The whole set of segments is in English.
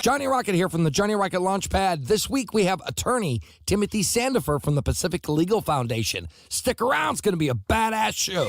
Johnny Rocket here from the Johnny Rocket Launchpad. This week we have attorney Timothy Sandefur from the Pacific Legal Foundation. Stick around, it's going to be a badass show.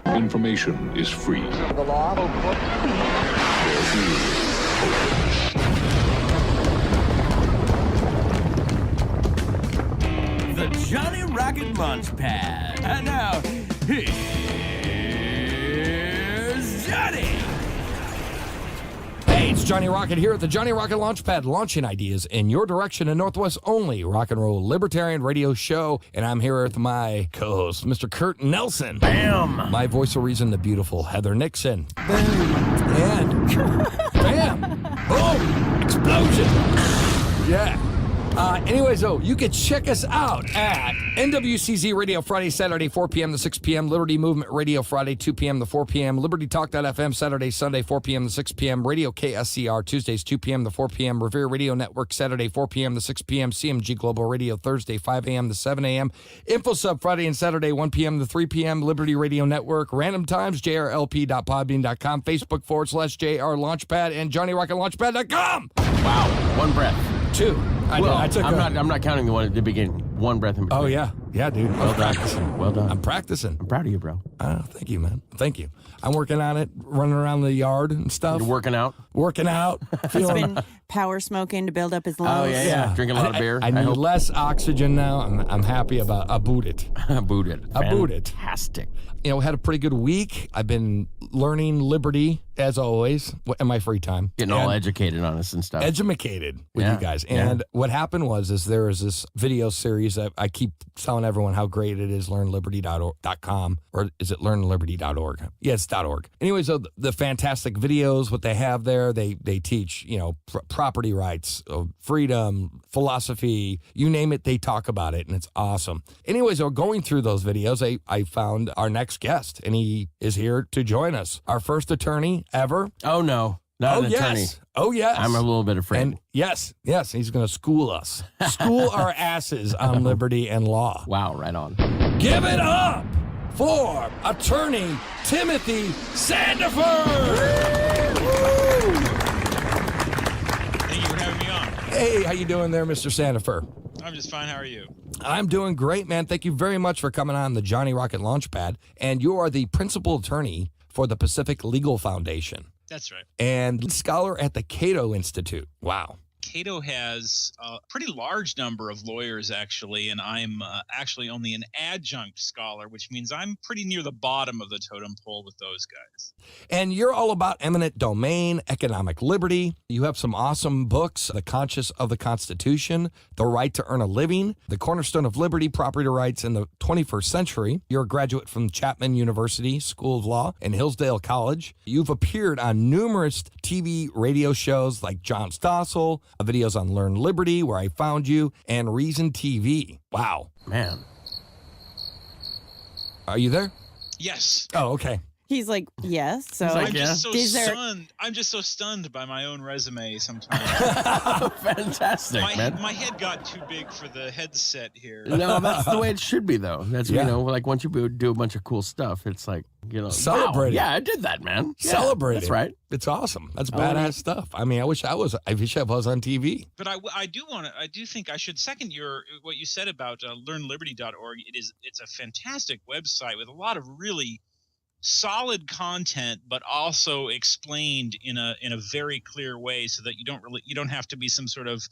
Information is free. The law. The Johnny Rocket Launchpad. And now, here's Johnny. Hey, it's Johnny Rocket here at the Johnny Rocket Launchpad, launching ideas in your direction in Northwest only rock and roll libertarian radio show. And I'm here with my co-host, Mr. Kurt Nelson. Bam! My voice of reason, the beautiful Heather Nixon. Boom. And bam! Boom! Explosion! Yeah. Anyways, you can check us out at NWCZ Radio Friday, Saturday, 4 p.m. to 6 p.m. Liberty Movement Radio Friday, 2 p.m. to 4 p.m. Liberty Talk.fm Saturday, Sunday, 4 p.m. to 6 p.m. Radio KSCR Tuesdays, 2 p.m. to 4 p.m. Revere Radio Network Saturday, 4 p.m. to 6 p.m. CMG Global Radio Thursday, 5 a.m. to 7 a.m. InfoSub Friday and Saturday, 1 p.m. to 3 p.m. Liberty Radio Network. Random Times, jrlp.podbean.com, Facebook/JR Launchpad, and JohnnyRocketLaunchpad.com. Wow, one breath. Two. I'm not counting the one at the beginning. One breath in between. Oh, yeah. Yeah, dude. I'm practicing. Well done. I'm practicing. I'm proud of you, bro. Thank you, man. Thank you. I'm working on it, running around the yard and stuff. You're working out? Working out. He's been power smoking to build up his lungs. Oh, yeah. Drinking a lot of beer. I need less oxygen now. I'm happy about I boot it. Fantastic. You know, had a pretty good week. I've been learning liberty, as always, in my free time. Getting all educated on us and stuff. Educated with you guys. And what happened was there is this video series that I keep telling everyone how great it is, learnliberty.com, or is it learnliberty.org? Yeah, it's .org. Anyways, so the fantastic videos, what they have there, they teach, property rights, freedom, philosophy, you name it, they talk about it, and it's awesome. Anyways, going through those videos, I found our next guest, and he is here to join us. Our first attorney ever. Oh, no. Not an attorney. Oh, yes. I'm a little bit afraid. And yes, he's going to school us. School our asses on liberty and law. Wow, right on. Give it up for attorney Timothy Sandefur. Thank you for having me on. Hey, how you doing there, Mr. Sandefur? I'm just fine. How are you? I'm doing great, man. Thank you very much for coming on the Johnny Rocket Launchpad. And you are the principal attorney for the Pacific Legal Foundation. That's right. And scholar at the Cato Institute. Wow. Cato has a pretty large number of lawyers, actually, and I'm actually only an adjunct scholar, which means I'm pretty near the bottom of the totem pole with those guys. And you're all about eminent domain, economic liberty. You have some awesome books, The Conscience of the Constitution, The Right to Earn a Living, The Cornerstone of Liberty, Property Rights in the 21st Century. You're a graduate from Chapman University School of Law and Hillsdale College. You've appeared on numerous TV radio shows like John Stossel, videos on Learn Liberty, Where I Found You, and Reason TV. Wow. Man. Are you there? Yes. Oh, okay. He's like, yes. So He's like, I'm just so Is there- stunned. I'm just so stunned by my own resume sometimes. Fantastic, man. My head got too big for the headset here. No, that's the way it should be, though. That's, Yeah. like once you do a bunch of cool stuff, it's like, Celebrate it. wow, yeah, I did that, man. Yeah, Celebrate that's it. right. It's awesome. That's badass stuff. I mean, I wish I was on TV. But I do think I should second what you said about learnliberty.org. It's a fantastic website with a lot of really solid content, but also explained in a very clear way, so that you don't have to be some sort of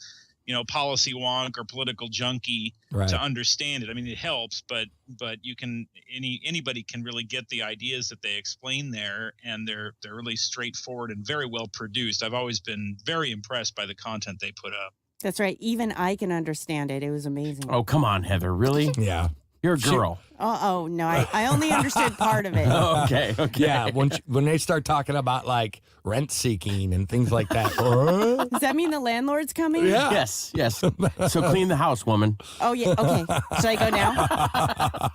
policy wonk or political junkie to understand it. I mean, it helps, but you can anybody can really get the ideas that they explain there, and they're really straightforward and very well produced. I've always been very impressed by the content they put up. that's right. Even I can understand it. It was amazing. Oh, come on, Heather. Really? Yeah. You're a girl. Oh, no, I only understood part of it. Okay. Yeah, when they start talking about like rent seeking and things like that. Does that mean the landlord's coming? Yeah. Yes. So clean the house, woman. Oh, yeah. Okay. Should I go now?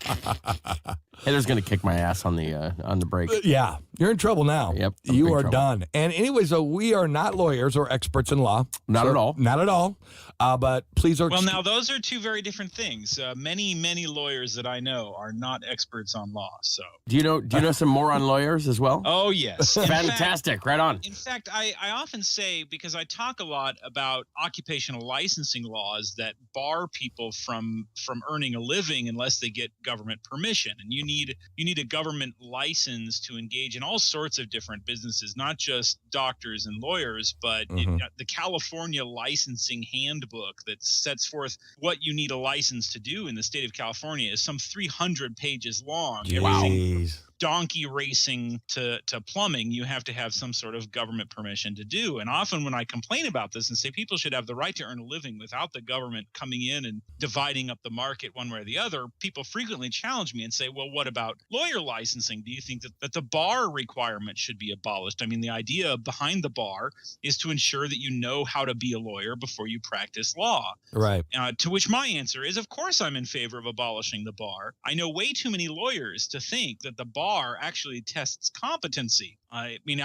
Heather's going to kick my ass on the break. Yeah, you're in trouble now. Yep, I'm You in are trouble. done. And anyways, so we are not lawyers or experts in law. Not at all. Not at all. But please are. Well, now those are two very different things. Many lawyers that I know are not experts on law. So Do you know some moron lawyers as well? oh yes, In Fantastic. fact- Right on. In fact, I often say, because I talk a lot about occupational licensing laws that bar people from earning a living unless they get government permission, and you need a government license to engage in all sorts of different businesses, not just doctors and lawyers, but the California licensing handbook that sets forth what you need a license to do in the state of California is some 300 pages long. Everything Jeez. donkey racing to plumbing, you have to have some sort of government permission to do. And often when I complain about this and say people should have the right to earn a living without the government coming in and dividing up the market one way or the other, people frequently challenge me and say, well, what about lawyer licensing? Do you think that the bar requirement should be abolished? I mean, the idea behind the bar is to ensure that you know how to be a lawyer before you practice law. Right. To which my answer is, of course, I'm in favor of abolishing the bar. I know way too many lawyers to think that the bar actually tests competency. I mean,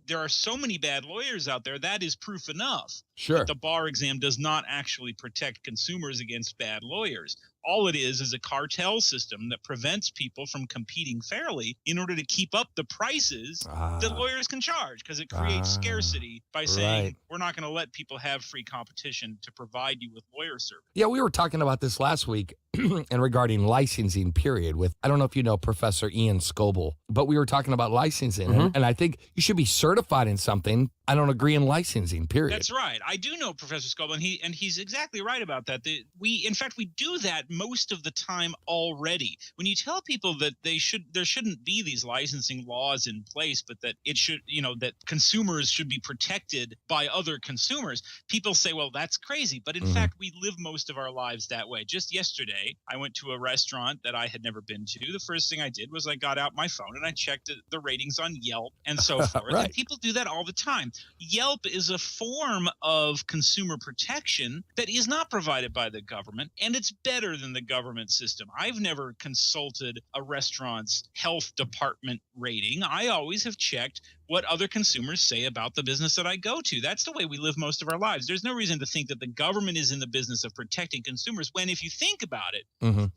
there are so many bad lawyers out there. That is proof enough. Sure. That the bar exam does not actually protect consumers against bad lawyers. All it is a cartel system that prevents people from competing fairly in order to keep up the prices that lawyers can charge, because it creates scarcity by saying, right. we're not going to let people have free competition to provide you with lawyer service. Yeah, we were talking about this last week and regarding licensing, period, with, I don't know if you know Professor Ian Scoble, but we were talking about licensing. And I think you should be certified in something. I don't agree in licensing, period. That's right. I do know Professor Scoble, and he's exactly right about that. In fact, we do that most of the time already. When you tell people that there shouldn't be these licensing laws in place, but that it should, that consumers should be protected by other consumers, people say, well, that's crazy. But in fact, we live most of our lives that way. Just yesterday, I went to a restaurant that I had never been to. The first thing I did was I got out my phone and I checked the ratings on Yelp and so forth. Right. And people do that all the time. Yelp is a form of consumer protection that is not provided by the government, and it's better than the government system. I've never consulted a restaurant's health department rating. I always have checked what other consumers say about the business that I go to. That's the way we live most of our lives. There's no reason to think that the government is in the business of protecting consumers when, if you think about it,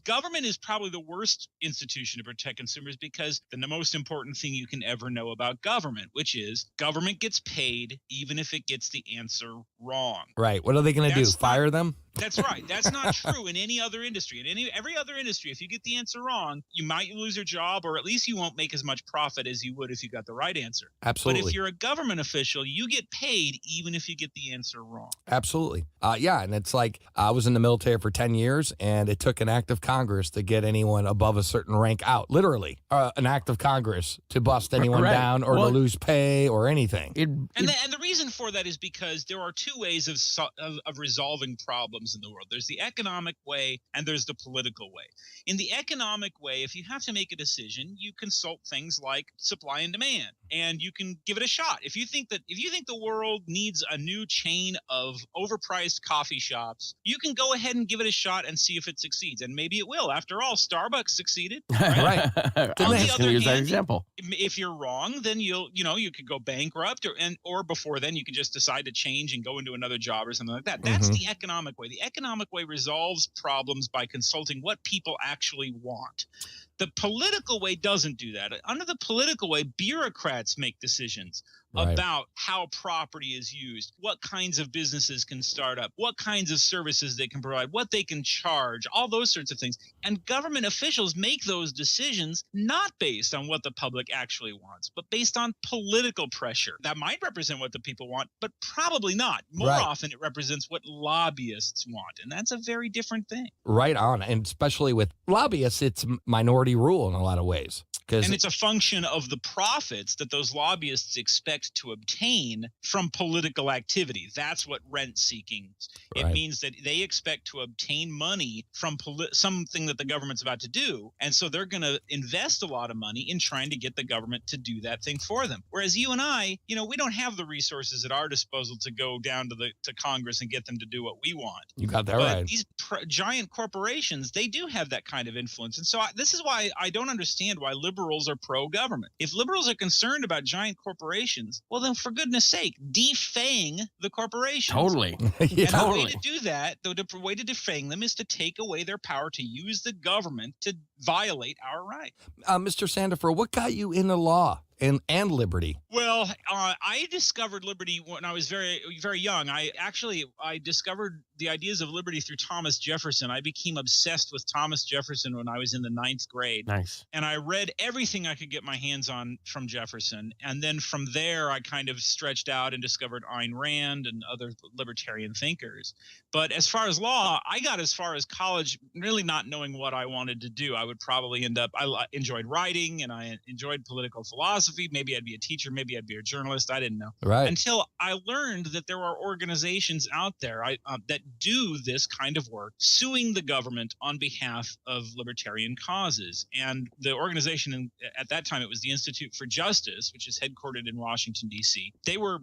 government is probably the worst institution to protect consumers, because the most important thing you can ever know about government, which is government gets paid even if it gets the answer wrong. Right. What are they going to do? Fire them? That's right. That's not true in any other industry. In every other industry, if you get the answer wrong, you might lose your job, or at least you won't make as much profit as you would if you got the right answer. Absolutely. But if you're a government official, you get paid even if you get the answer wrong. Absolutely. Yeah, and it's like I was in the military for 10 years, and it took an act of Congress to get anyone above a certain rank out. Literally, an act of Congress to bust anyone down or to lose pay or anything. And the reason for that is because there are two ways of resolving problems in the world. There's the economic way and there's the political way. In the economic way, if you have to make a decision, you consult things like supply and demand, and you can give it a shot. If you think the world needs a new chain of overpriced coffee shops, you can go ahead and give it a shot and see if it succeeds. And maybe it will. After all, Starbucks succeeded. Right. I was going to use that example. If you're wrong, then you could go bankrupt, or before then you could just decide to change and go into another job or something like that. That's the economic way. The economic way resolves problems by consulting what people actually want. The political way doesn't do that. Under the political way, bureaucrats make decisions about how property is used, what kinds of businesses can start up, what kinds of services they can provide, what they can charge, all those sorts of things. And government officials make those decisions not based on what the public actually wants, but based on political pressure. That might represent what the people want, but probably not. More often it represents what lobbyists want, and that's a very different thing. Right on. And especially with lobbyists, it's minority rule in a lot of ways. And it's a function of the profits that those lobbyists expect to obtain from political activity. That's what rent seeking is. It means that they expect to obtain money from something that the government's about to do. And so they're going to invest a lot of money in trying to get the government to do that thing for them. Whereas you and I, we don't have the resources at our disposal to go down to Congress and get them to do what we want. You got that right. These giant corporations, they do have that kind of influence. And so this is why I don't understand why liberals are pro-government. If liberals are concerned about giant corporations, well, then for goodness sake, defang the corporations. Totally. The way to do that, the way to defang them is to take away their power to use the government to violate our rights. Mr. Sandefur, what got you into law and liberty? Well, I discovered liberty when I was very, very young. I discovered the ideas of liberty through Thomas Jefferson. I became obsessed with Thomas Jefferson when I was in the 9th grade. Nice. And I read everything I could get my hands on from Jefferson. And then from there, I kind of stretched out and discovered Ayn Rand and other libertarian thinkers. But as far as law, I got as far as college really not knowing what I wanted to do. I would probably end up – I enjoyed writing and I enjoyed political philosophy. Maybe I'd be a teacher. Maybe I'd be a journalist. I didn't know. Right. Until I learned that there are organizations out there that do this kind of work, suing the government on behalf of libertarian causes. And the organization at that time, it was the Institute for Justice, which is headquartered in Washington, D.C. They were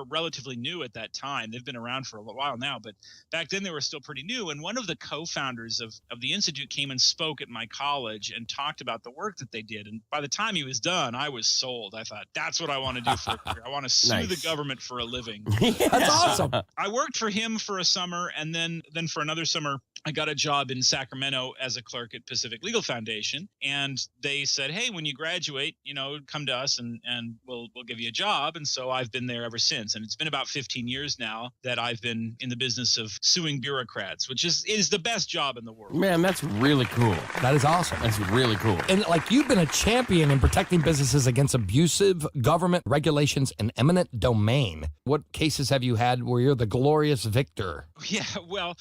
relatively new at that time. They've been around for a while now, but back then they were still pretty new. And one of the co-founders of the Institute came and spoke at my college and talked about the work that they did. And by the time he was done, I was sold. I thought, that's what I want to do for a career. I want to sue the government for a living. That's awesome. I worked for him for a summer, and then for another summer, I got a job in Sacramento as a clerk at Pacific Legal Foundation. And they said, hey, when you graduate, come to us and we'll give you a job. And so I've been there ever since. And it's been about 15 years now that I've been in the business of suing bureaucrats, which is the best job in the world. Man, that's really cool. That is awesome. That's really cool. And you've been a champion in protecting businesses against abusive government regulations and eminent domain. What cases have you had where you're the glorious victor? Yeah, well,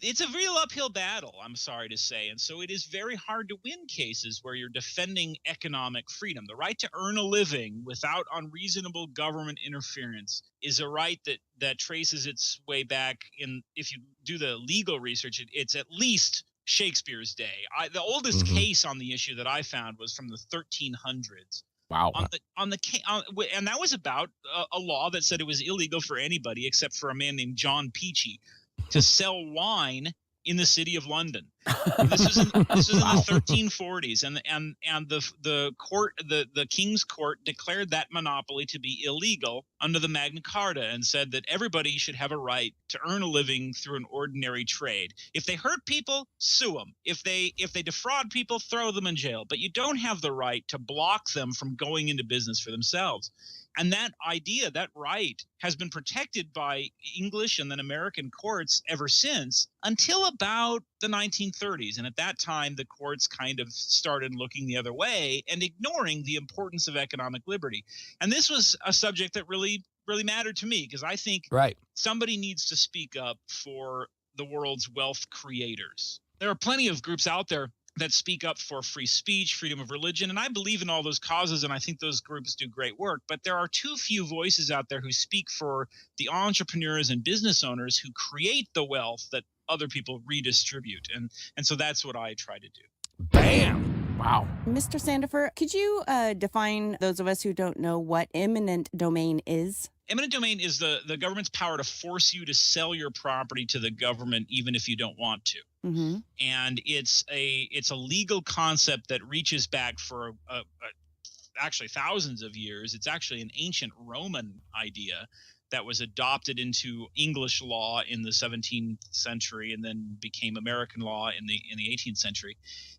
it's a real uphill battle, I'm sorry to say. And so it is very hard to win cases where you're defending economic freedom. The right to earn a living without unreasonable government interference is a right that traces its way back in, if you do the legal research, it's at least Shakespeare's day. The oldest case on the issue that I found was from the 1300s. Wow. And that was about a law that said it was illegal for anybody except for a man named John Peachy to sell wine in the city of London. This was in the 1340s, and the court, the King's Court, declared that monopoly to be illegal under the Magna Carta and said that everybody should have a right to earn a living through an ordinary trade. If they hurt people, sue them. If they defraud people, throw them in jail. But you don't have the right to block them from going into business for themselves. And that idea, that right, has been protected by English and then American courts ever since, until about the 1930s. And at that time, the courts kind of started looking the other way and ignoring the importance of economic liberty. And this was a subject that really mattered to me, because I think somebody needs to speak up for the world's wealth creators. There are plenty of groups out there that speak up for free speech, freedom of religion, and I believe in all those causes, and I think those groups do great work. But there are too few voices out there who speak for the entrepreneurs and business owners who create the wealth that other people redistribute, and so that's what I try to do. Bam! Wow. Mr. Sandefur, could you define, those of us who don't know, what eminent domain is? Eminent domain is the government's power to force you to sell your property to the government even if you don't want to. Mm-hmm. And it's a legal concept that reaches back for actually thousands of years. It's actually an ancient Roman idea that was adopted into English law in the 17th century and then became American law in the 18th century.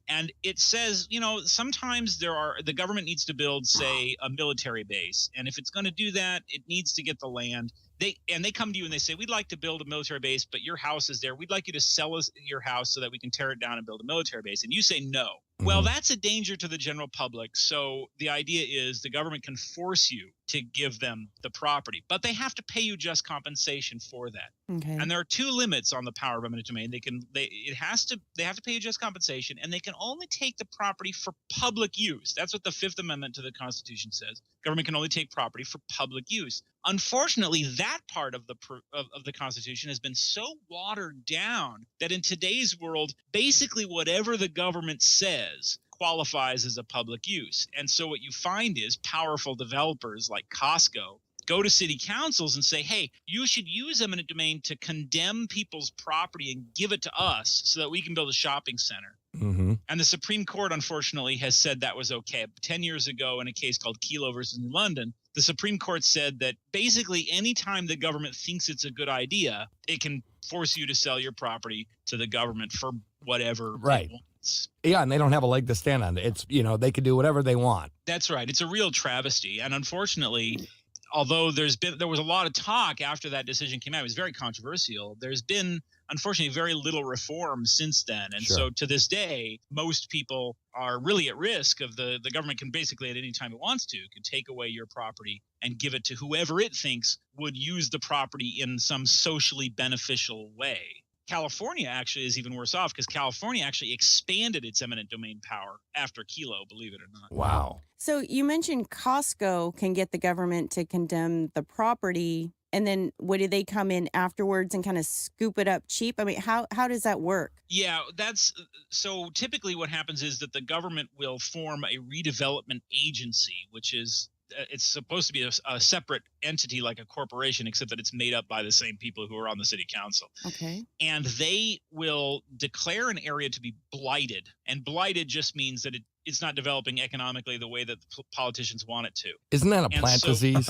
And it says, sometimes the government needs to build, say, a military base. And if it's going to do that, it needs to get the land. They come to you and they say, we'd like to build a military base, but your house is there. We'd like you to sell us your house so that we can tear it down and build a military base. And you say no. Well, that's a danger to the general public. So the idea is the government can force you to give them the property, but they have to pay you just compensation for that. Okay. And there are two limits on the power of eminent domain. They have to pay you just compensation, and they can only take the property for public use. That's what the Fifth Amendment to the Constitution says. Government can only take property for public use. Unfortunately, that part of the Constitution has been so watered down that in today's world, basically whatever the government says qualifies as a public use. And so what you find is powerful developers like Costco go to city councils and say, hey, you should use eminent domain to condemn people's property and give it to us so that we can build a shopping center. Mm-hmm. And the Supreme Court, unfortunately, has said that was okay. 10 years ago, in a case called Kelo versus New London, the Supreme Court said that basically anytime the government thinks it's a good idea, it can force you to sell your property to the government for whatever Right. it wants. Yeah, and they don't have a leg to stand on. It's, they can do whatever they want. That's right. It's a real travesty. And unfortunately, although there was a lot of talk after that decision came out, it was very controversial. There's been, unfortunately, very little reform since then. And Sure. so to this day, most people are really at risk of the government can basically at any time it wants to, can take away your property and give it to whoever it thinks would use the property in some socially beneficial way. California actually is even worse off because California actually expanded its eminent domain power after Kelo, believe it or not. Wow. So you mentioned Costco can get the government to condemn the property, and then what do they come in afterwards and kind of scoop it up cheap? I mean, how does that work? Yeah, so typically what happens is that the government will form a redevelopment agency, which is it's supposed to be a separate entity like a corporation, except that it's made up by the same people who are on the city council. Okay. And they will declare an area to be blighted. And blighted just means that it's not developing economically the way that the politicians want it to. Isn't that a And plant so- disease?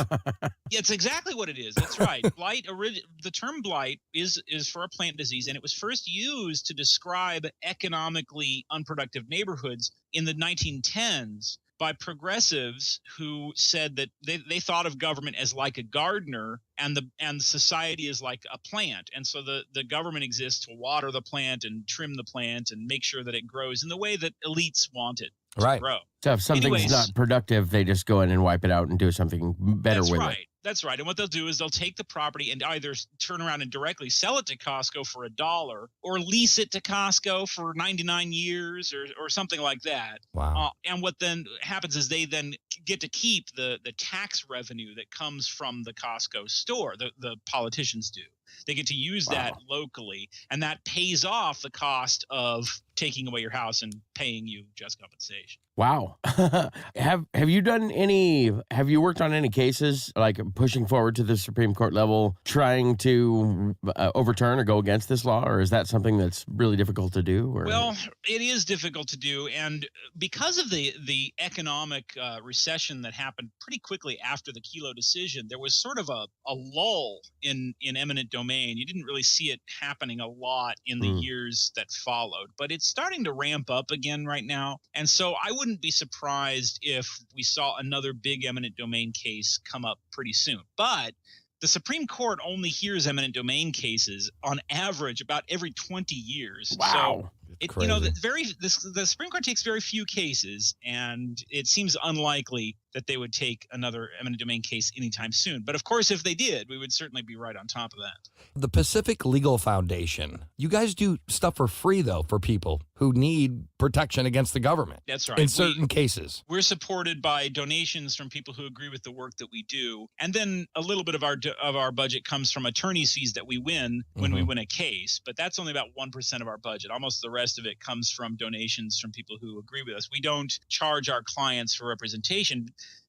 Yeah, it's exactly what it is. That's right. The term blight is for a plant disease, and it was first used to describe economically unproductive neighborhoods in the 1910s by progressives who said that they thought of government as like a gardener and society is like a plant. And so the government exists to water the plant and trim the plant and make sure that it grows in the way that elites want it to Right. grow. So if something's Anyways. not productive, they just go in and wipe it out and do something better That's with right. it. That's right. And what they'll do is they'll take the property and either turn around and directly sell it to Costco for $1 or lease it to Costco for 99 years or something like that. Wow. And what then happens is they then get to keep the tax revenue that comes from the Costco store. The politicians do. They get to use that locally, and that pays off the cost of taking away your house and paying you just compensation. Wow. Have you worked on any cases like pushing forward to the Supreme Court level, trying to overturn or go against this law, or is that something that's really difficult to do? Or? Well, it is difficult to do, and because of the economic recession that happened pretty quickly after the Kelo decision, there was sort of a lull in eminent domain. You didn't really see it happening a lot in the years that followed, but it's starting to ramp up again right now. And so I wouldn't be surprised if we saw another big eminent domain case come up pretty soon. But the Supreme Court only hears eminent domain cases on average about every 20 years. Wow. So the Supreme Court takes very few cases, and it seems unlikely that they would take another eminent domain case anytime soon. But of course, if they did, we would certainly be right on top of that. The Pacific Legal Foundation, you guys do stuff for free, though, for people who need protection against the government. That's right. In certain cases. We're supported by donations from people who agree with the work that we do. And then a little bit of our budget comes from attorney's fees that we win when we win a case. But that's only about 1% of our budget. Almost the rest of it comes from donations from people who agree with us. We don't charge our clients for representation.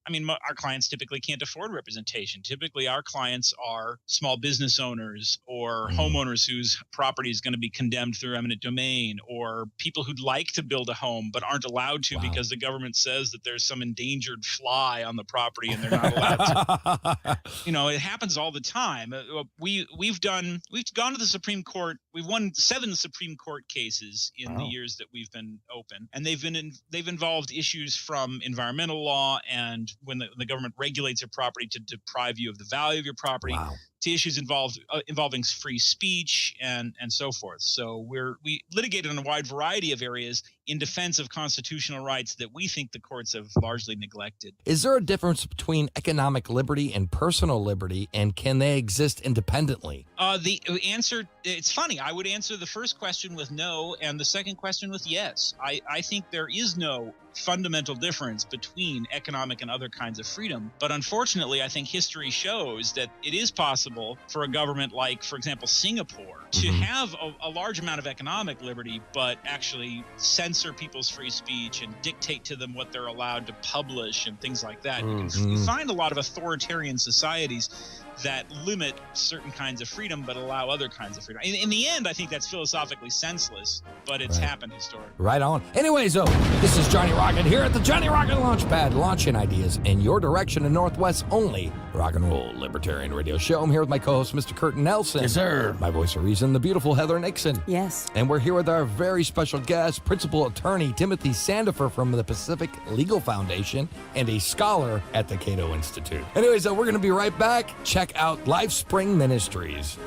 I mean, our clients typically can't afford representation. Typically, our clients are small business owners or homeowners whose property is going to be condemned through eminent domain, or people who'd like to build a home but aren't allowed to because the government says that there's some endangered fly on the property and they're not allowed to. It happens all the time. We've gone to the Supreme Court. We've won 7 Supreme Court cases in the years that we've been open, and they've involved issues from environmental law and when the government regulates your property to deprive you of the value of your property, to issues involving free speech and so forth. So we litigated in a wide variety of areas, in defense of constitutional rights that we think the courts have largely neglected. Is there a difference between economic liberty and personal liberty, and can they exist independently? The answer, it's funny. I would answer the first question with no and the second question with yes. I think there is no fundamental difference between economic and other kinds of freedom. But unfortunately, I think history shows that it is possible for a government like, for example, Singapore, to have a large amount of economic liberty, but actually censor people's free speech and dictate to them what they're allowed to publish and things like that. You find a lot of authoritarian societies that limit certain kinds of freedom but allow other kinds of freedom. In the end, I think that's philosophically senseless, but it's happened historically. Right on. Anyways, this is Johnny Rockin' here at the Johnny Rockin' Launchpad, launching ideas in your direction in Northwest only rock and roll libertarian radio show. I'm here with my co-host, Mr. Curtin Nelson. Yes, sir. My voice of reason, the beautiful Heather Nixon. Yes. And we're here with our very special guest, Principal Attorney Timothy Sandefur from the Pacific Legal Foundation and a scholar at the Cato Institute. Anyways, we're going to be right back. Check out Life Spring Ministries.